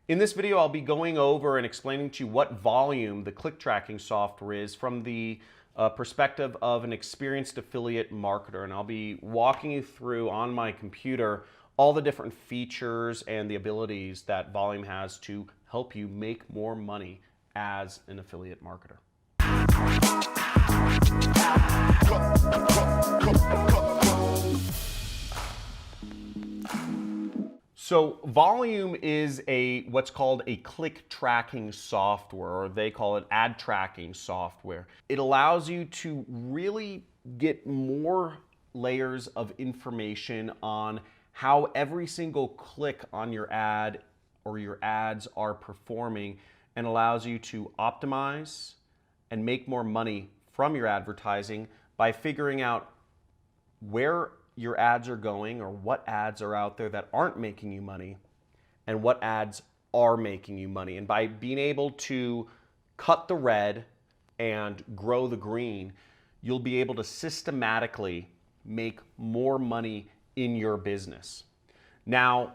In this video, I'll be going over and explaining to you what Volume, the click tracking software, is from the perspective of an experienced affiliate marketer. And I'll be walking you through on my computer all the different features and the abilities that Volume has to help you make more money as an affiliate marketer. So Volume is what's called a click tracking software, or they call it ad tracking software. It allows you to really get more layers of information on how every single click on your ad or your ads are performing, and allows you to optimize and make more money from your advertising by figuring out where your ads are going, or what ads are out there that aren't making you money and what ads are making you money. And by being able to cut the red and grow the green, you'll be able to systematically make more money in your business. Now,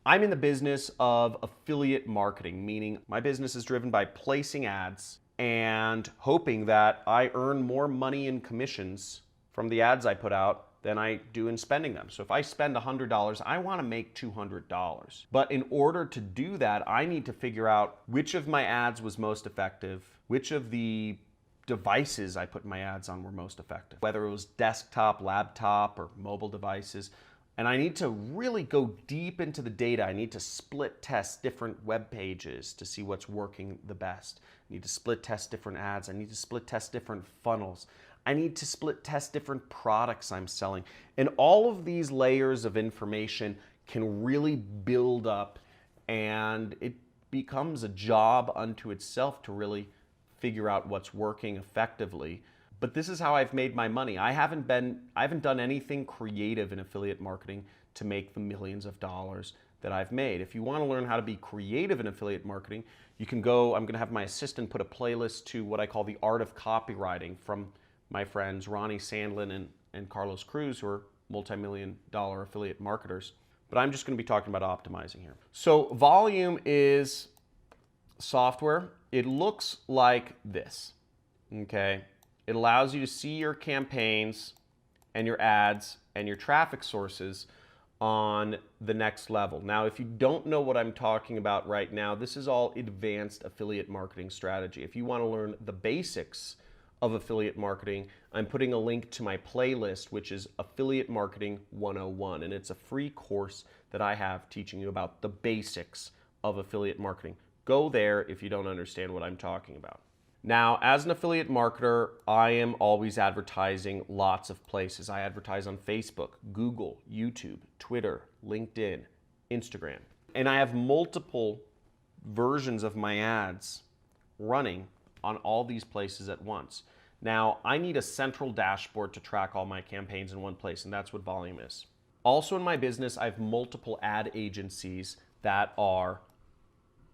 I'm in the business of affiliate marketing, meaning my business is driven by placing ads and hoping that I earn more money in commissions from the ads I put out than I do in spending them. So if I spend $100, I want to make $200. But in order to do that, I need to figure out which of my ads was most effective, which of the devices I put my ads on were most effective, whether it was desktop, laptop, or mobile devices. And I need to really go deep into the data. I need to split test different web pages to see what's working the best. I need to split test different ads. I need to split test different funnels. I need to split test different products I'm selling. And all of these layers of information can really build up, and it becomes a job unto itself to really figure out what's working effectively. But this is how I've made my money. I haven't done anything creative in affiliate marketing to make the millions of dollars that I've made. If you want to learn how to be creative in affiliate marketing, you can go, I'm going to have my assistant put a playlist to what I call the art of copywriting from my friends Ronnie Sandlin and Carlos Cruz, who are multi-million-dollar affiliate marketers. But I'm just going to be talking about optimizing here. So Volume is software. It looks like this, okay? It allows you to see your campaigns and your ads and your traffic sources on the next level. Now, if you don't know what I'm talking about right now, this is all advanced affiliate marketing strategy. If you want to learn the basics of affiliate marketing, I'm putting a link to my playlist, which is Affiliate Marketing 101, and it's a free course that I have teaching you about the basics of affiliate marketing. Go there if you don't understand what I'm talking about. Now, as an affiliate marketer, I am always advertising lots of places. I advertise on Facebook, Google, YouTube, Twitter, LinkedIn, Instagram, and I have multiple versions of my ads running on all these places at once. Now, I need a central dashboard to track all my campaigns in one place, and that's what Volume is. Also in my business, I have multiple ad agencies that are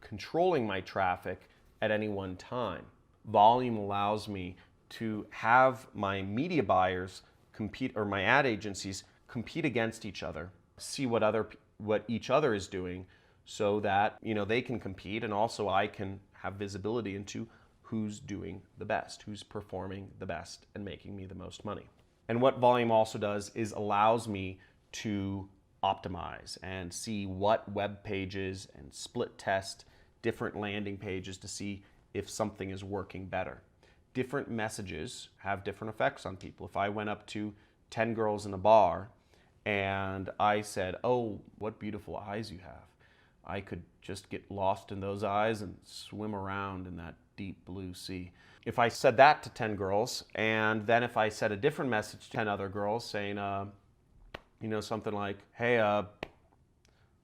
controlling my traffic at any one time. Volume allows me to have my media buyers compete, or my ad agencies compete against each other, see what each other is doing, so that they can compete, and also I can have visibility into who's doing the best, who's performing the best and making me the most money. And what Volume also does is allows me to optimize and see what web pages and split test different landing pages to see if something is working better. Different messages have different effects on people. If I went up to 10 girls in a bar and I said, "Oh, what beautiful eyes you have," I could just get lost in those eyes and swim around in that deep blue sea. If I said that to 10 girls, and then if I said a different message to 10 other girls saying, something like, "Hey,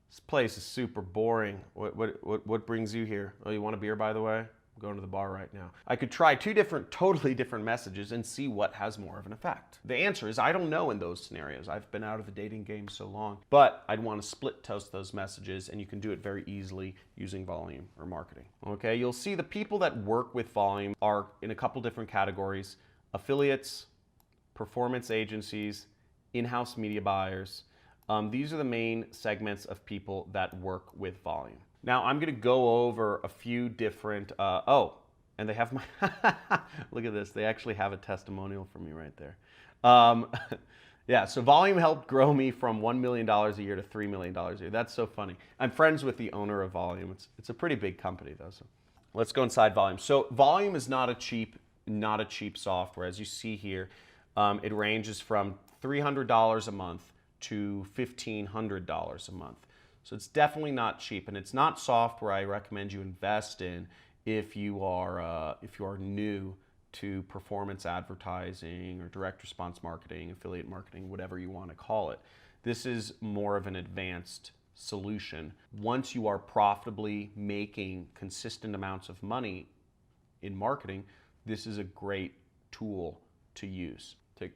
this place is super boring. What brings you here? Oh, you want a beer, by the way? I'm going to the bar right now." I could try two totally different messages and see what has more of an effect. The answer is I don't know in those scenarios. I've been out of the dating game so long. But I'd want to split test those messages, and you can do it very easily using Volume or marketing. Okay, you'll see the people that work with Volume are in a couple different categories: affiliates, performance agencies, in-house media buyers. These are the main segments of people that work with Volume. Now I'm going to go over a few different, oh, and they have my, look at this. They actually have a testimonial for me right there. Yeah, so Volume helped grow me from $1 million a year to $3 million a year. That's so funny. I'm friends with the owner of Volume. It's a pretty big company though. So let's go inside Volume. So Volume is not a cheap software. As you see here, it ranges from $300 a month to $1,500 a month. So it's definitely not cheap, and it's not software I recommend you invest in if you are new to performance advertising or direct response marketing, affiliate marketing, whatever you want to call it. This is more of an advanced solution. Once you are profitably making consistent amounts of money in marketing, this is a great tool to use to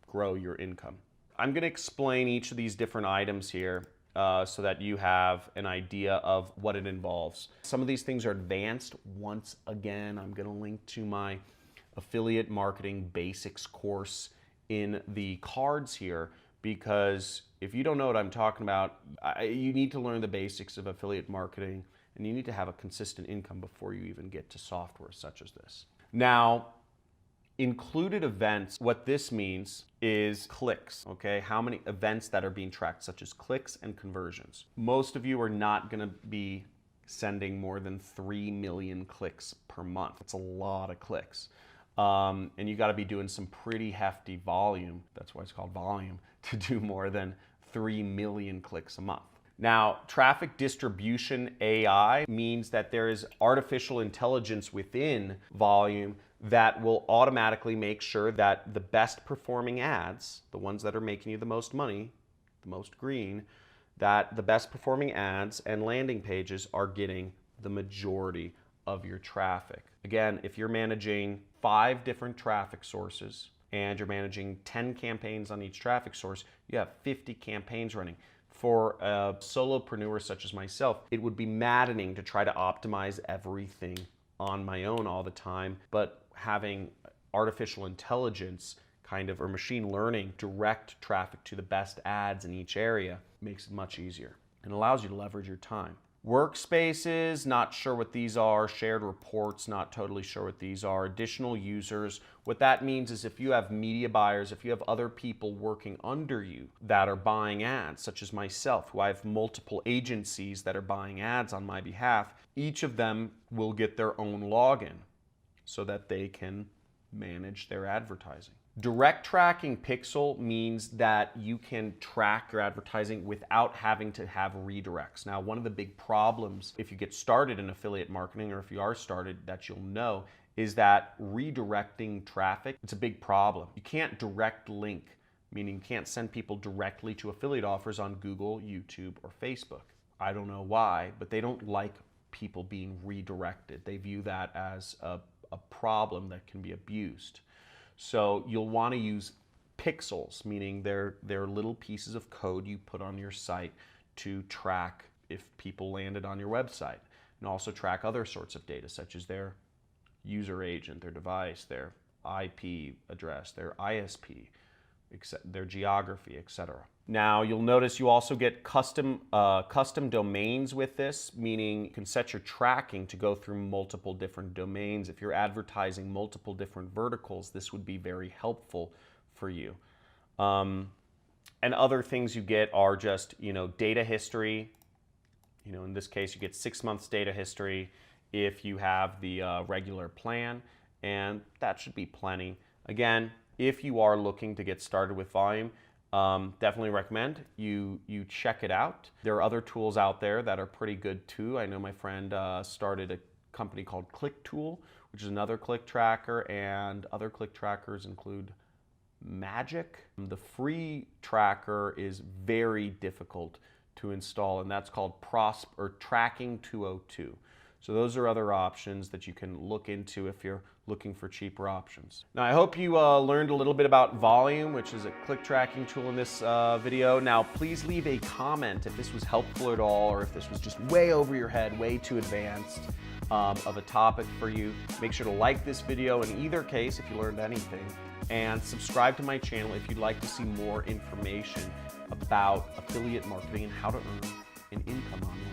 grow your income. I'm going to explain each of these different items here so that you have an idea of what it involves. Some of these things are advanced. Once again, I'm going to link to my affiliate marketing basics course in the cards here, because if you don't know what I'm talking about, you need to learn the basics of affiliate marketing, and you need to have a consistent income before you even get to software such as this. Now, included events, what this means is clicks, okay? How many events that are being tracked, such as clicks and conversions. Most of you are not gonna be sending more than 3 million clicks per month. That's a lot of clicks. And you gotta be doing some pretty hefty volume, that's why it's called volume, to do more than 3 million clicks a month. Now, traffic distribution AI means that there is artificial intelligence within Volume that will automatically make sure that the best performing ads, the ones that are making you the most money, the most green, that the best performing ads and landing pages are getting the majority of your traffic. Again, if you're managing 5 different traffic sources and you're managing 10 campaigns on each traffic source, you have 50 campaigns running. For a solopreneur such as myself, it would be maddening to try to optimize everything on my own all the time, but having artificial intelligence or machine learning direct traffic to the best ads in each area makes it much easier and allows you to leverage your time. Workspaces, not sure what these are. Shared reports, not totally sure what these are. Additional users, what that means is if you have media buyers, if you have other people working under you that are buying ads, such as myself, who I have multiple agencies that are buying ads on my behalf, each of them will get their own login so that they can manage their advertising. Direct tracking pixel means that you can track your advertising without having to have redirects. Now, one of the big problems if you get started in affiliate marketing, or if you are started, that you'll know, is that redirecting traffic, it's a big problem. You can't direct link, meaning you can't send people directly to affiliate offers on Google, YouTube, or Facebook. I don't know why, but they don't like people being redirected. They view that as a problem that can be abused. So you'll want to use pixels, meaning they're little pieces of code you put on your site to track if people landed on your website, and also track other sorts of data such as their user agent, their device, their IP address, their ISP, their geography, etc. Now you'll notice you also get custom domains with this, meaning you can set your tracking to go through multiple different domains. If you're advertising multiple different verticals, this would be very helpful for you. And other things you get are just, data history. In this case, you get 6 months data history if you have the regular plan, and that should be plenty. Again, if you are looking to get started with Volume, definitely recommend you check it out. There are other tools out there that are pretty good too. I know my friend started a company called ClickTool, which is another click tracker, and other click trackers include Magic. The free tracker is very difficult to install, and that's called Tracking 202. So those are other options that you can look into if you're looking for cheaper options. Now, I hope you learned a little bit about Volume, which is a click tracking tool in this video. Now, please leave a comment if this was helpful at all, or if this was just way over your head, way too advanced of a topic for you. Make sure to like this video in either case if you learned anything, and subscribe to my channel if you'd like to see more information about affiliate marketing and how to earn an income online.